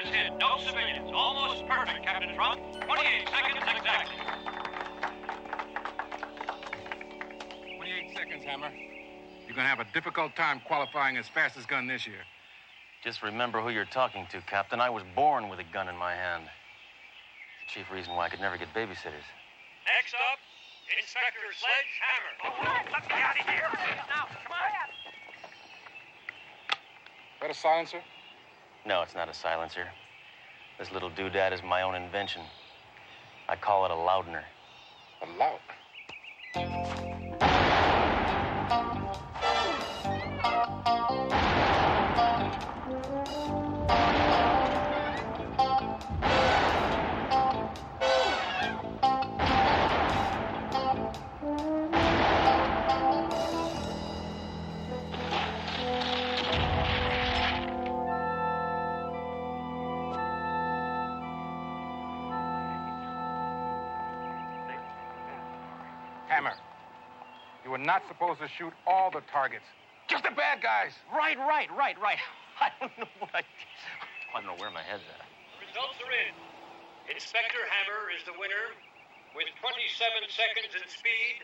is hit. No civilians. Almost perfect, Captain Trump. 28 seconds exactly. 28 seconds, Hammer. You're going to have a difficult time qualifying as fastest gun this year. Just remember who you're talking to, Captain. I was born with a gun in my hand. It's the chief reason why I could never get babysitters. Next up, Inspector Sledge Hammer. Let me out of here. Now, come on. Is that a silencer? No, it's not a silencer. This little doodad is my own invention. I call it a loudener. A loud. Hammer, you were not supposed to shoot all the targets. Just the bad guys. Right. I don't know where my head's at. Results are in. Inspector Hammer is the winner with 27 seconds in speed,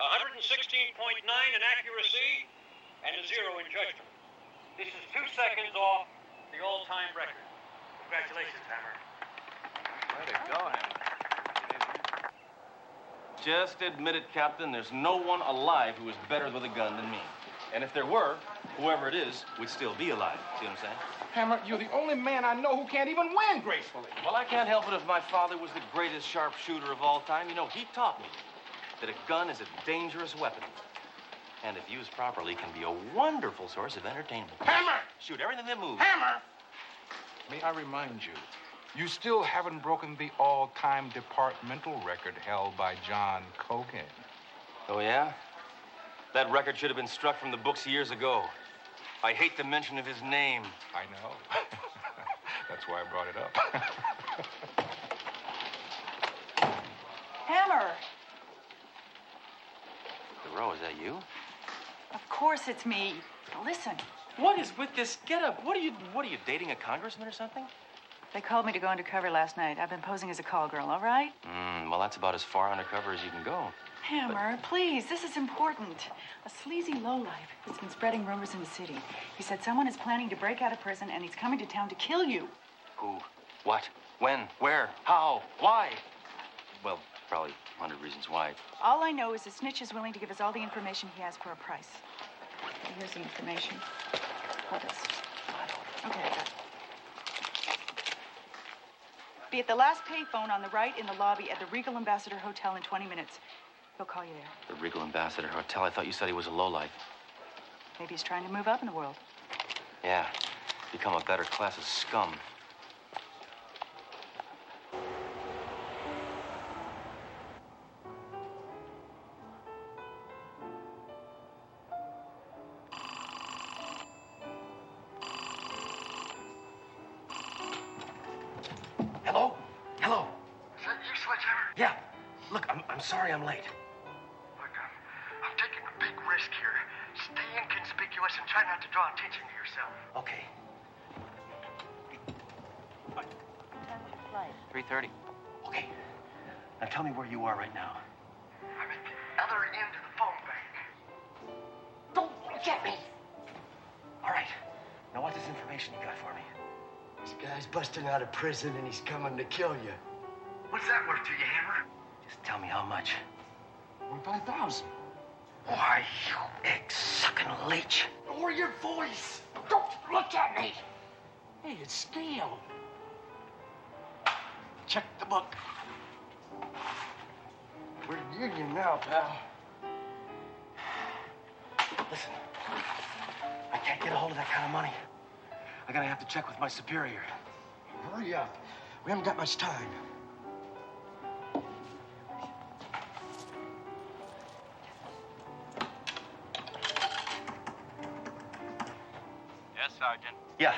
116.9 in accuracy, and a 0 in judgment. This is 2 seconds off the all-time record. Congratulations, Hammer. Way to go, Hammer. Just admit it, Captain. There's no one alive who is better with a gun than me. And if there were, whoever it is would still be alive. See what I'm saying? Hammer, you're the only man I know who can't even win gracefully. Well, I can't help it if my father was the greatest sharpshooter of all time. You know, he taught me that a gun is a dangerous weapon. And if used properly, can be a wonderful source of entertainment. Hammer! Shoot everything that moves. Hammer! May I remind you, you still haven't broken the all-time departmental record held by John Kogan. Oh, yeah? That record should have been struck from the books years ago. I hate the mention of his name. I know. That's why I brought it up. Hammer! Thoreau, is that you? Of course it's me. Listen, What is with this getup? What are you dating a congressman or something? they called me to go undercover last night. I've been posing as a call girl, all right? Well, that's about as far undercover as you can go. Hammer, please, this is important. A sleazy lowlife has been spreading rumors in the city. He said someone is planning to break out of prison and he's coming to town to kill you. Who? What? When? Where? How? Why? Well, probably 100 reasons why. All I know is the snitch is willing to give us all the information he has for a price. Here's the information. Hold this. Okay, I got it. Be at the last payphone on the right in the lobby at the Regal Ambassador Hotel in 20 minutes. He'll call you there. The Regal Ambassador Hotel? I thought you said he was a lowlife. Maybe he's trying to move up in the world. Yeah, become a better class of scum. Hello? Hello? Is that you, Sledgehammer? Yeah. Look, I'm sorry I'm late. Look, I'm taking a big risk here. Stay inconspicuous and try not to draw attention to yourself. Okay. What time is the flight? 3:30. Okay. Now tell me where you are right now. I'm at the other end of the phone bank. Don't look at me! All right. Now what's this information you got for me? This guy's busting out of prison and he's coming to kill you. What's that worth to you, Hammer? Just tell me how much. 25,000. Why, you egg-sucking leech. Lower your voice. Don't look at me. Hey, it's scale. Check the book. We're union now, pal. Listen, I can't get a hold of that kind of money. I'm gonna have to check with my superior. Hurry up. We haven't got much time. Yes, Sergeant. Yeah,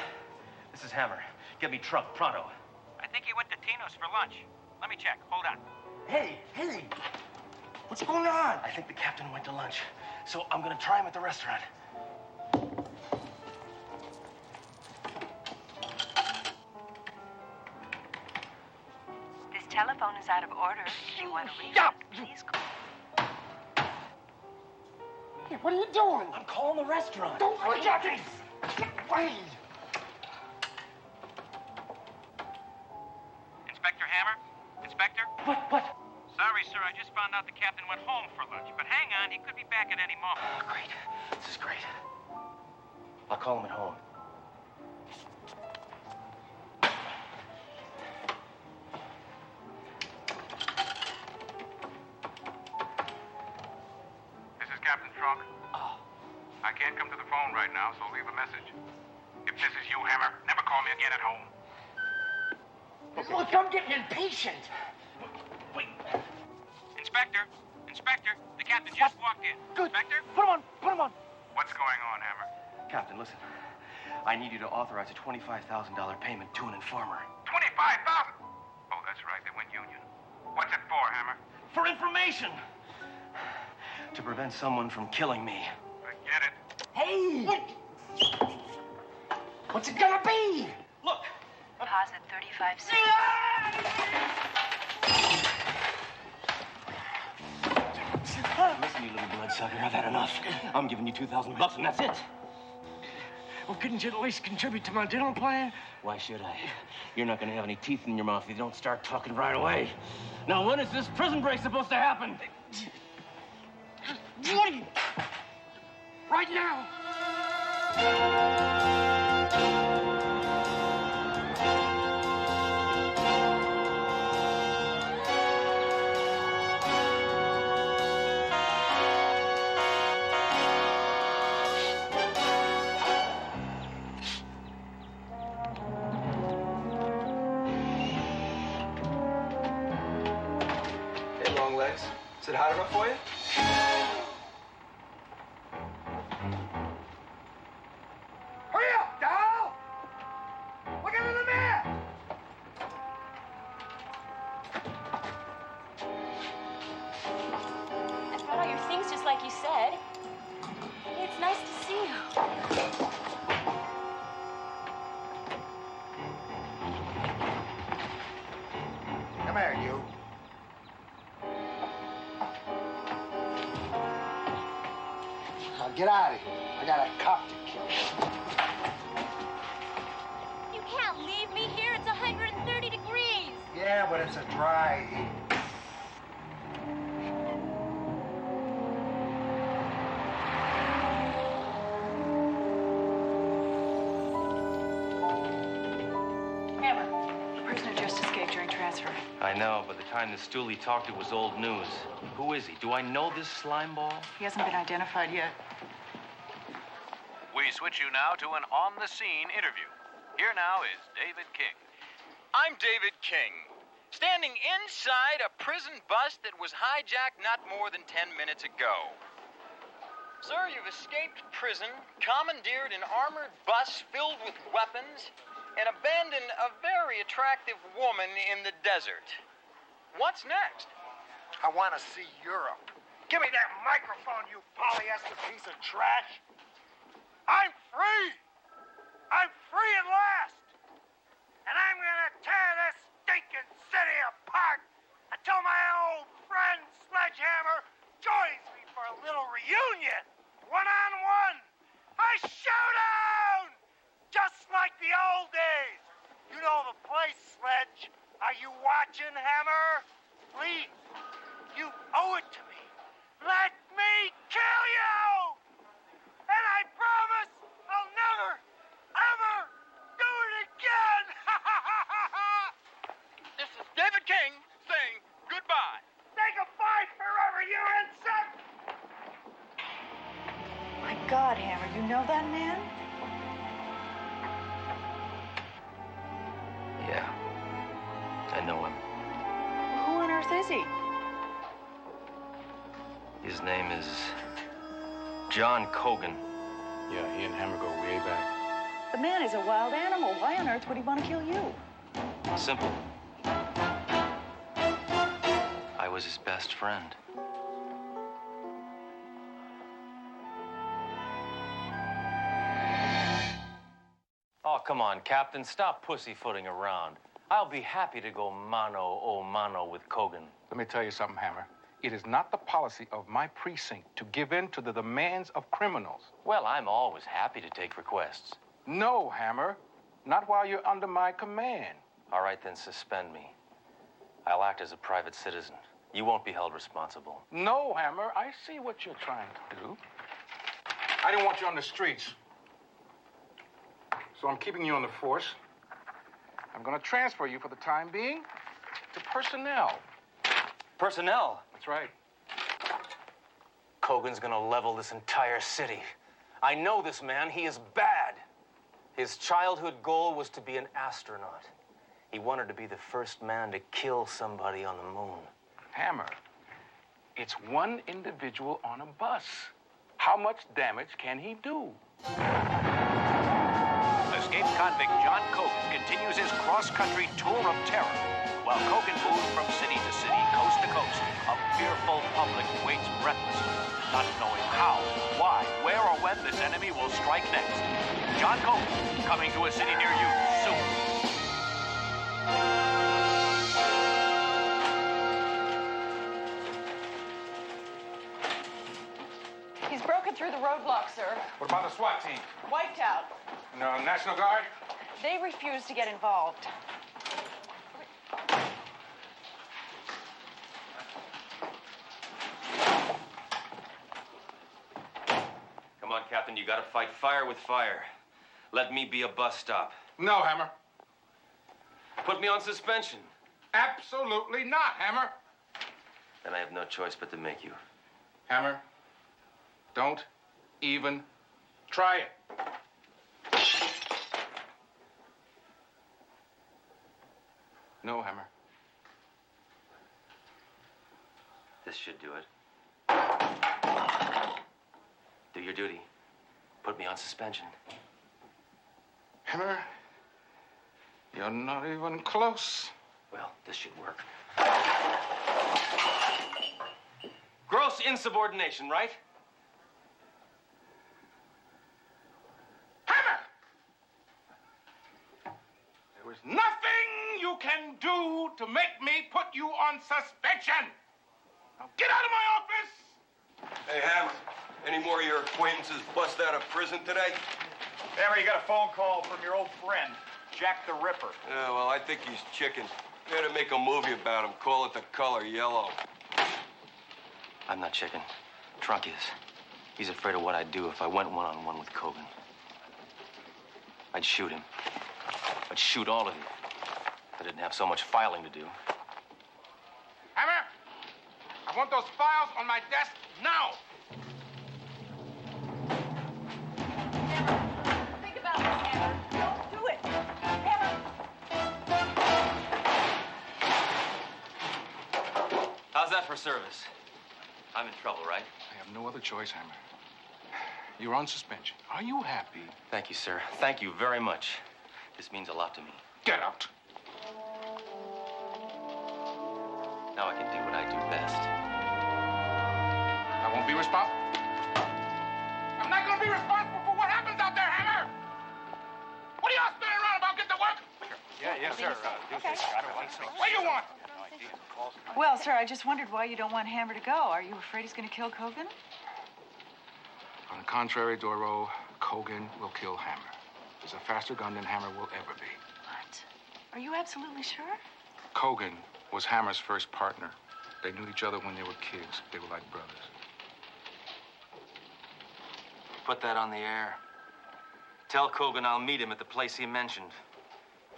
this is Hammer. Get me Trump, pronto. I think he went to Tino's for lunch. Let me check. Hold on. Hey! What's going on? I think the captain went to lunch, so I'm gonna try him at the restaurant. telephone is out of order. If you want to reach Stop! us, please call. Hey, what are you doing? I'm calling the restaurant. Don't forget it! Get away! Inspector Hammer? Inspector? What? Sorry, sir, I just found out the captain went home for lunch. But hang on, he could be back at any moment. Oh, great. This is great. I'll call him at home. This is Captain Trunk. Oh. I can't come to the phone right now, so leave a message. If this is you, Hammer, never call me again at home. Look, I'm getting impatient. Wait. Inspector, the captain just walked in. Good. Inspector? Put him on. What's going on, Hammer? Captain, listen. I need you to authorize a $25,000 payment to an informer. 25,000. Oh, that's right. They went union. What's it for, Hammer? For information! To prevent someone from killing me. I get it. Hey! What's it gonna be? Look! Deposit 35 cents. Listen, you little bloodsucker, I've had enough. I'm giving you $2,000 and that's it. Well, couldn't you at least contribute to my dinner plan? Why should I? You're not gonna have any teeth in your mouth if you don't start talking right away. Now, when is this prison break supposed to happen? Woody! Right now! Hey, long legs. Is it hot enough for you? Hurry up, doll! Look under the mat! I brought all your things just like you said. It's nice to see you. Come here, you. Now get out of here. I got a cop to kill. You can't leave me here. It's 130 degrees. Yeah, but it's a dry heat. Hammer, the prisoner just escaped during transfer. I know, by the time the stool he talked to was old news. Who is he? Do I know this slimeball? He hasn't been identified yet. We switch you now to an on-the-scene interview. Here now is David King. I'm David King, standing inside a prison bus that was hijacked not more than 10 minutes ago. Sir, you've escaped prison, commandeered an armored bus filled with weapons, and abandoned a very attractive woman in the desert. What's next? I want to see Europe. Give me that microphone, you polyester piece of trash. I'm free. I'm free at last. And I'm going to tear this stinking city apart until my old friend Sledgehammer joins me for a little reunion. One-on-one. A showdown. Just like the old days. You know the place, Sledge. Are you watching, Hammer? Please. You owe it to me. Let me kill you! And I promise I'll never, ever do it again! This is David King saying goodbye. Say goodbye forever, you insect! My God, Hammer, you know that man? Yeah. I know him. Who on earth is he? His name is John Kogan. Yeah, he and Hammer go way back. The man is a wild animal. Why on earth would he want to kill you? Simple. I was his best friend. Oh, come on, Captain. Stop pussyfooting around. I'll be happy to go mano a mano with Kogan. Let me tell you something, Hammer. It is not the policy of my precinct to give in to the demands of criminals. Well, I'm always happy to take requests. No, Hammer. Not while you're under my command. All right, then suspend me. I'll act as a private citizen. You won't be held responsible. No, Hammer. I see what you're trying to do. I didn't want you on the streets. So I'm keeping you on the force. I'm going to transfer you for the time being to personnel. Personnel? That's right. Kogan's gonna level this entire city. I know this man. He is bad. His childhood goal was to be an astronaut. He wanted to be the first man to kill somebody on the moon. Hammer, it's one individual on a bus. How much damage can he do? Escaped convict John Kogan continues his cross-country tour of terror. While Kogan moves from city to city, coast to coast, a fearful public waits breathlessly, not knowing how, why, where, or when this enemy will strike next. John Kogan, coming to a city near you soon. He's broken through the roadblock, sir. What about the SWAT team? Wiped out. No, National Guard? They refuse to get involved. Come on, Captain, you gotta fight fire with fire. Let me be a bus stop. No, Hammer. Put me on suspension. Absolutely not, Hammer. Then I have no choice but to make you. Hammer, don't even try it. No, Hammer. This should do it. Do your duty. Put me on suspension. Hammer, you're not even close. Well, this should work. Gross insubordination, right? Hammer! There is nothing you can do to make me put you on suspension. Now get out of my office! Hey, Hammer, any more of your acquaintances bust out of prison today? Hammer, you got a phone call from your old friend, Jack the Ripper. Yeah, well, I think he's chicken. You gotta make a movie about him. Call it The Color Yellow. I'm not chicken. Trunk is. He's afraid of what I'd do if I went one-on-one with Kogan. I'd shoot him. I'd shoot all of you. If I didn't have so much filing to do. Hammer! I want those files on my desk now! Think about this, Hammer. Don't do it. Hammer! How's that for service? I'm in trouble, right? I have no other choice, Hammer. You're on suspension. Are you happy? Thank you, sir. Thank you very much. This means a lot to me. Get out. Now I can do what I do best. I won't be responsible. I'm not going to be responsible for what happens out there, Hammer! What are y'all spinning around about? Get to work! Yes, sir. Okay. What do you want? Well, sir, I just wondered why you don't want Hammer to go. Are you afraid he's going to kill Kogan? On the contrary, Doro, Kogan will kill Hammer. He's a faster gun than Hammer will ever be. What? Are you absolutely sure? Kogan was Hammer's first partner. They knew each other when they were kids. They were like brothers. Put that on the air. Tell Kogan I'll meet him at the place he mentioned.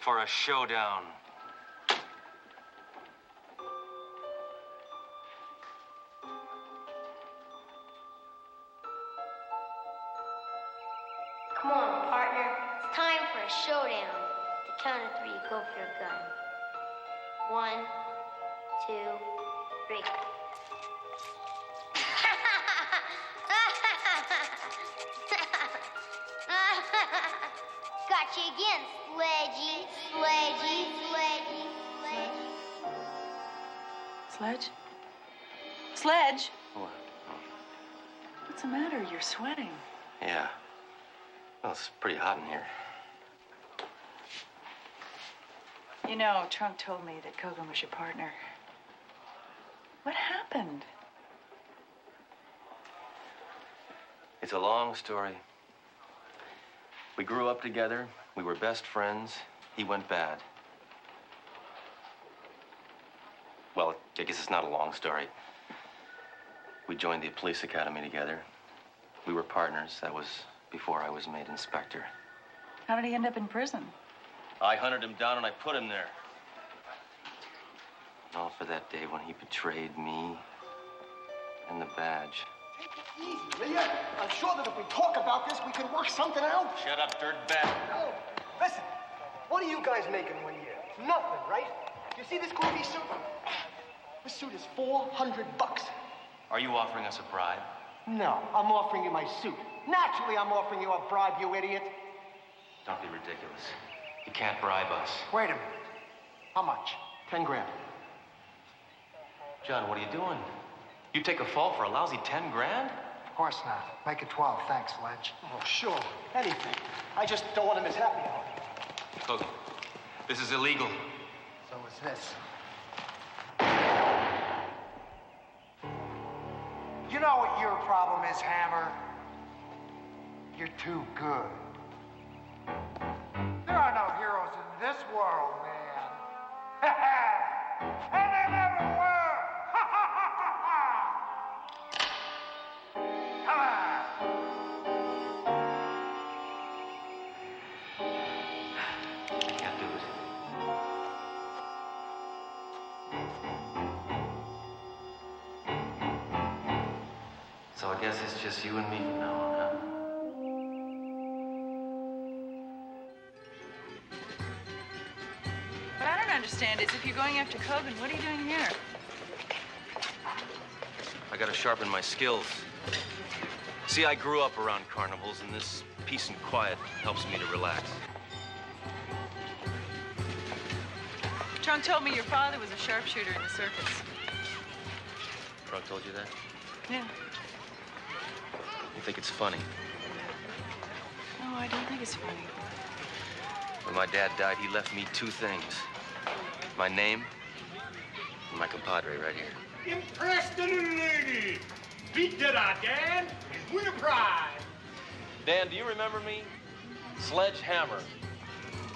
For a showdown. Come on, partner. It's time for a showdown. To count of three, go for your gun. 1, 2, 3. Got you again, Sledgy, Sledgy, Sledgy, Sledgy. Sledge? Sledge? What? What's the matter? You're sweating. Yeah. Well, it's pretty hot in here. You know, Trunk told me that Kogan was your partner. What happened? It's a long story. We grew up together. We were best friends. He went bad. Well, I guess it's not a long story. We joined the police academy together. We were partners. That was before I was made inspector. How did he end up in prison? I hunted him down and I put him there. All for that day when he betrayed me and the badge. Take it easy, will ya? I'm sure that if we talk about this, we can work something out. Shut up, dirtbag. No. Listen, what are you guys making 1 year? Nothing, right? You see this groovy suit? This suit is $400. Are you offering us a bribe? No, I'm offering you my suit. Naturally, I'm offering you a bribe, you idiot. Don't be ridiculous. You can't bribe us. Wait a minute. How much? 10 grand. John, what are you doing? You take a fall for a lousy 10 grand? Of course not. Make it 12. Thanks, Sledge. Oh, sure. Anything. I just don't want to miss happy hour. Kogan, this is illegal. So is this. You know what your problem is, Hammer? You're too good. There are no heroes in this world, man. And there never were. Come on. I can't do it. So I guess it's just you and me from now on, huh? What I don't understand is if you're going after Kogan, what are you doing here? I gotta sharpen my skills. See, I grew up around carnivals, and this peace and quiet helps me to relax. Trunk told me your father was a sharpshooter in the circus. Trunk told you that? Yeah. You think it's funny? No, I don't think it's funny. When my dad died, he left me two things. My name and my compadre right here. Impress the little lady. Beat that, Dan. Win a prize. Dan, do you remember me? Sledge Hammer.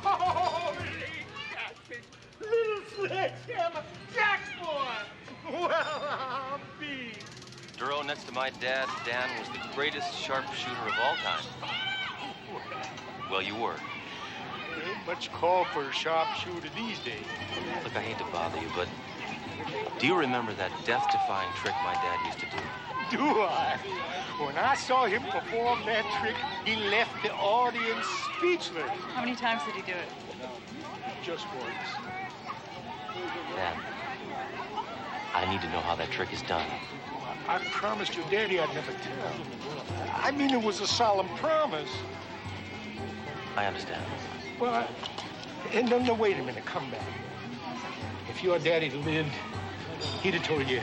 Oh, little sledgehammer, Jack's boy. Well, I'll be. Duro, next to my dad, Dan was the greatest sharpshooter of all time. Well, you were. There ain't much call for a sharpshooter these days. Look, I hate to bother you, but do you remember that death-defying trick my dad used to do? Do I? When I saw him perform that trick, he left the audience speechless. How many times did he do it? Just once. Dad, I need to know how that trick is done. I promised your daddy I'd never tell. I mean, it was a solemn promise. I understand. Well, and no, wait a minute. Come back. If your daddy lived, he'd have told you.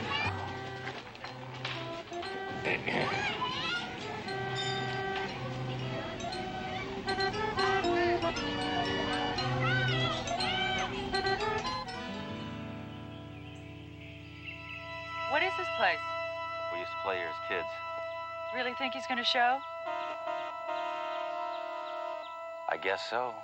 What is this place? We used to play here as kids. Really think he's gonna show? I guess so.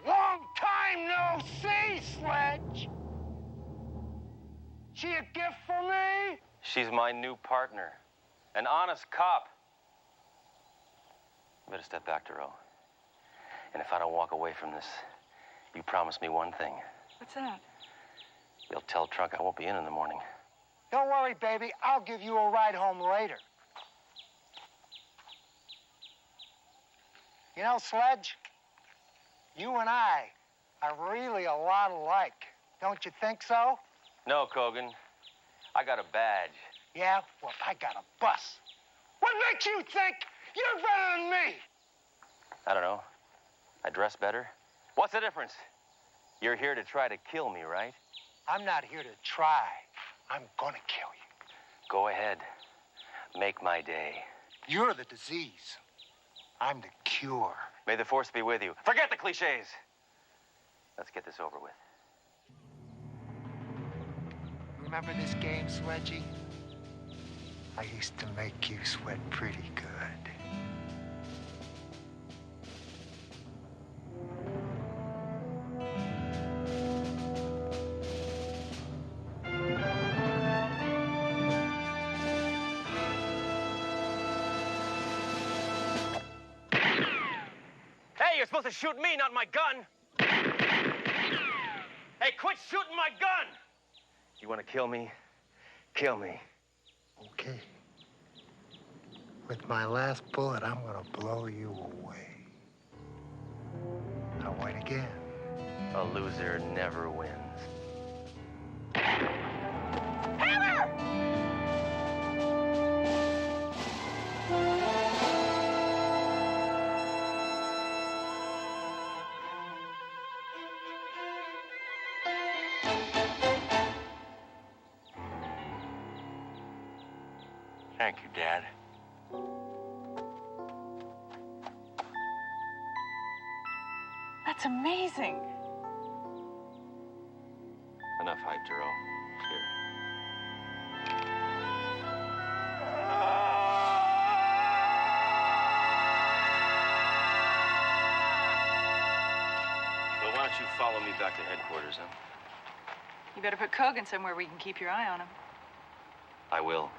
Long time no see, Sledge. She a gift for me? She's my new partner. An honest cop. You better step back, Duro. And if I don't walk away from this, you promise me one thing. What's that? You'll tell Trunk I won't be in the morning. Don't worry, baby. I'll give you a ride home later. You know, Sledge, you and I are really a lot alike. Don't you think so? No, Kogan. I got a badge. Yeah? Well, I got a bus. What makes you think you're better than me? I don't know. I dress better. What's the difference? You're here to try to kill me, right? I'm not here to try. I'm gonna kill you. Go ahead. Make my day. You're the disease. I'm the cure. May the force be with you. Forget the cliches. Let's get this over with. Remember this game, Sledgy? I used to make you sweat pretty good. Hey, you're supposed to shoot me, not my gun. Hey, quit shooting my gun! You want to kill me? Kill me. Okay. With my last bullet, I'm gonna blow you away. Now wait again. A loser never wins. Hammer! Thank you, Dad. That's amazing. Enough hype, Duro. Here. Well, why don't you follow me back to headquarters, huh? You better put Kogan somewhere where you can keep your eye on him. I will.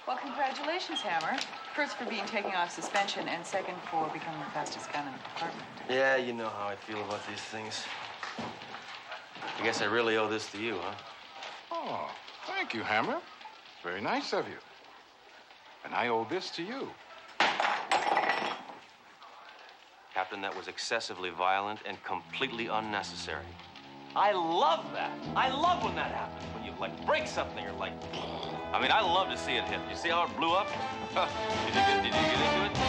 Well, congratulations, Hammer. First for being taken off suspension, and second for becoming the fastest gun in the department. Yeah, you know how I feel about these things. I guess I really owe this to you, huh? Oh, thank you, Hammer. Very nice of you. And I owe this to you. Captain, that was excessively violent and completely unnecessary. I love that. I love when that happens. When you, like, break something or, like... I mean, I love to see it hit. You see how it blew up? Did you get into it?